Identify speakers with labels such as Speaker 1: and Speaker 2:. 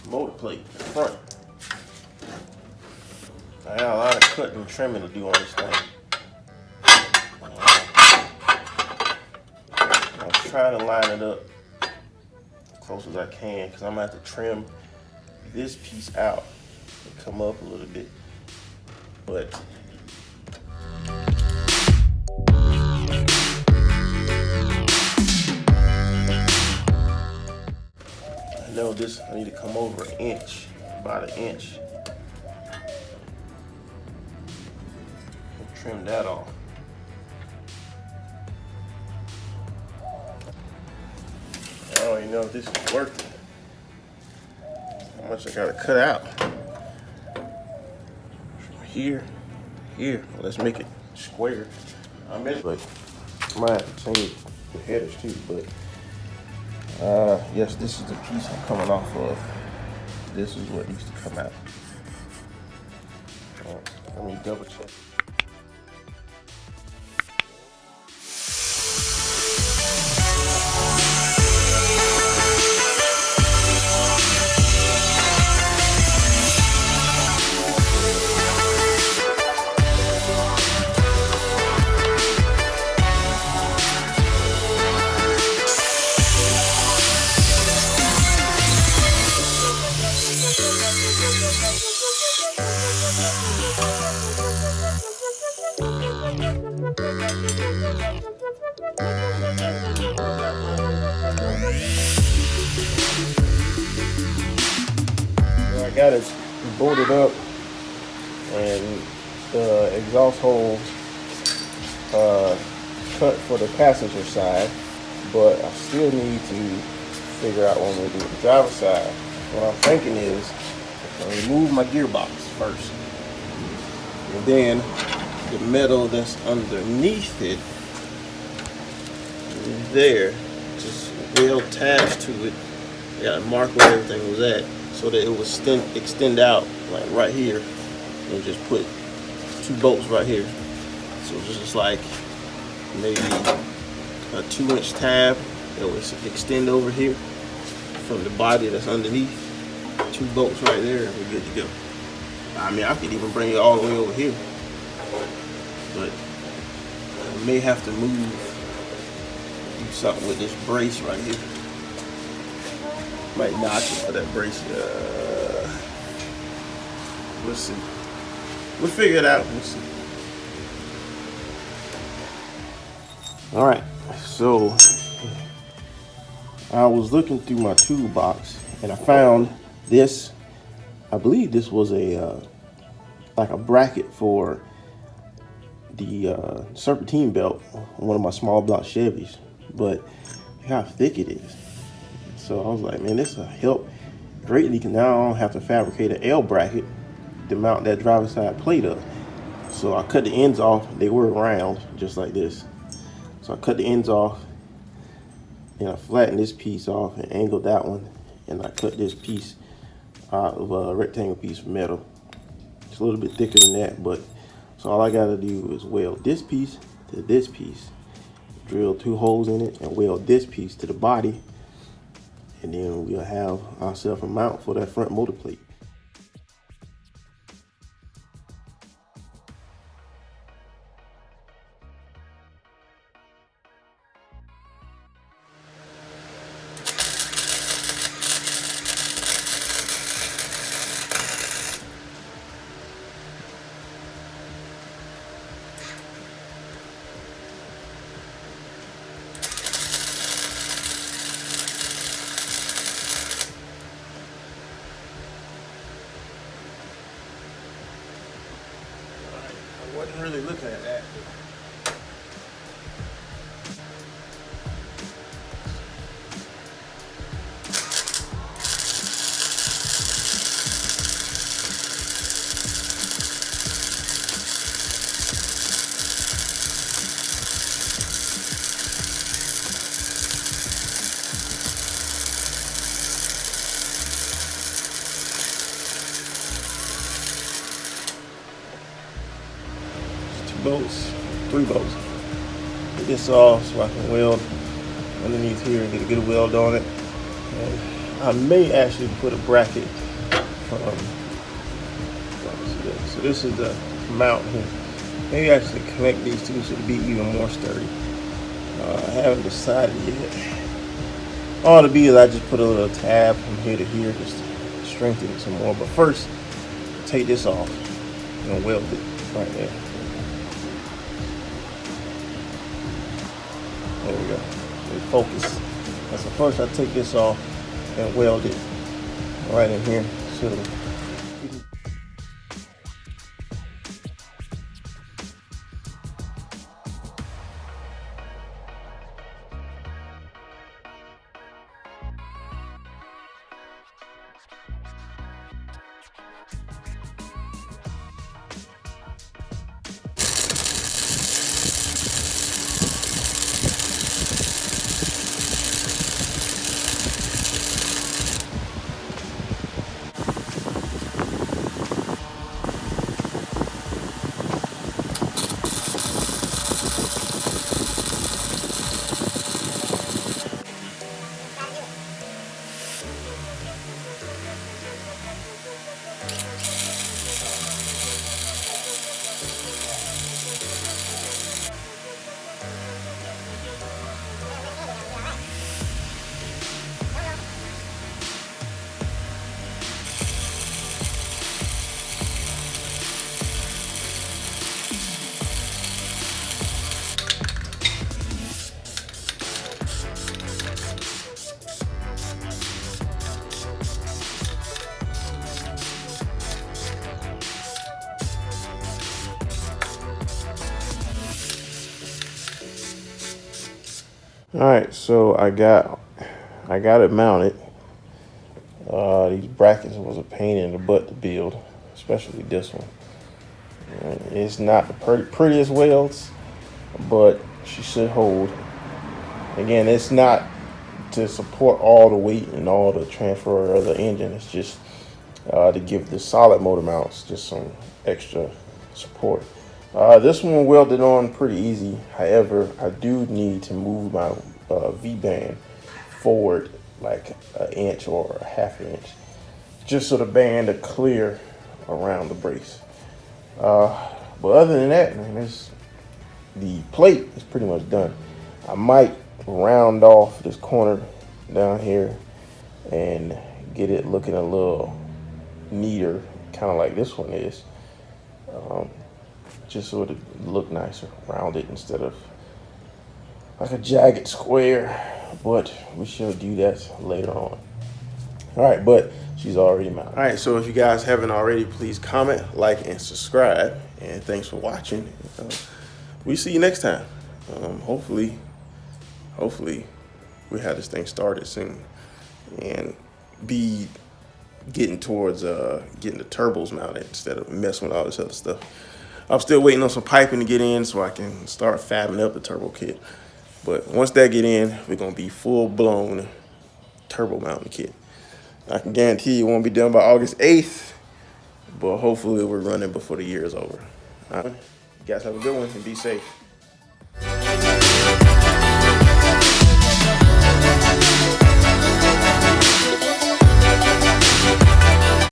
Speaker 1: motor plate in front. I got a lot of cutting and trimming to do on this thing. I'll try to line it up as close as I can because I'm gonna have to trim this piece out and come up a little bit. But I know this, I need to come over an inch, about an inch. And trim that off. I don't even know if this is worth it. How much I gotta cut out. From here, here. Let's make it square. I might have to change the headers too, but yes, this is the piece I'm coming off of. This is what needs to come out. Let me double check. I got it bolted up and the exhaust holes cut for the passenger side, but I still need to figure out what I'm going to do with the driver's side. What I'm thinking is I'll remove my gearbox first, and then the metal that's underneath it there, just weld tabs to it. I got to mark where everything was at so that it would extend out like right here, and just put 2 bolts right here. So just like maybe a 2-inch tab that would extend over here from the body that's underneath. 2 bolts right there, and we're good to go. I mean, I could even bring it all the way over here, but I may have to do something with this brace right here. Might notch it for that brace. We'll see. We'll figure it out. We'll see. All right. So I was looking through my toolbox and I found this. I believe this was a like a bracket for the serpentine belt on one of my small block Chevys, but look how thick it is. So I was like, man, this will help greatly because now I don't have to fabricate an L bracket to mount that driver's side plate up. So I cut the ends off. They were round, just like this. So I cut the ends off, and I flattened this piece off and angled that one, and I cut this piece out of a rectangle piece of metal. It's a little bit thicker than that, but so all I got to do is weld this piece to this piece, drill 2 holes in it, and weld this piece to the body. And then we'll have ourselves a mount for that front motor plate. I wasn't really looking at that. Bolts, 3 bolts. Get this off so I can weld underneath here and get a good weld on it. And I may actually put a bracket from, so this is the mount here. Maybe actually connect these two so it'll be even more sturdy. I haven't decided yet. All to be is I just put a little tab from here to here just to strengthen it some more. But first, take this off and weld it right there. There we go. Focus. So first I take this off and weld it right in here. So all right, so I got it mounted. These brackets was a pain in the butt to build, especially this one. And it's not the prettiest welds, but she should hold. Again, it's not to support all the weight and all the transfer of the engine. It's just to give the solid motor mounts just some extra support. This one welded on pretty easy. However, I do need to move my V-band forward like an inch or a half inch, just so the band to clear around the brace. But other than that, man, the plate is pretty much done. I might round off this corner down here and get it looking a little neater, kind of like this one is, just so it look nicer, rounded instead of like a jagged square. But we shall do that later on. All right, but she's already mounted. All right, so if you guys haven't already, please comment, like, and subscribe. And thanks for watching. We see you next time. Hopefully we have this thing started soon and be getting towards getting the turbos mounted instead of messing with all this other stuff. I'm still waiting on some piping to get in so I can start fabbing up the turbo kit. But once that get in, we're gonna be full-blown turbo mounting kit. I can guarantee it won't be done by August 8th, but hopefully we're running before the year is over. All right. You guys have a good one and be safe.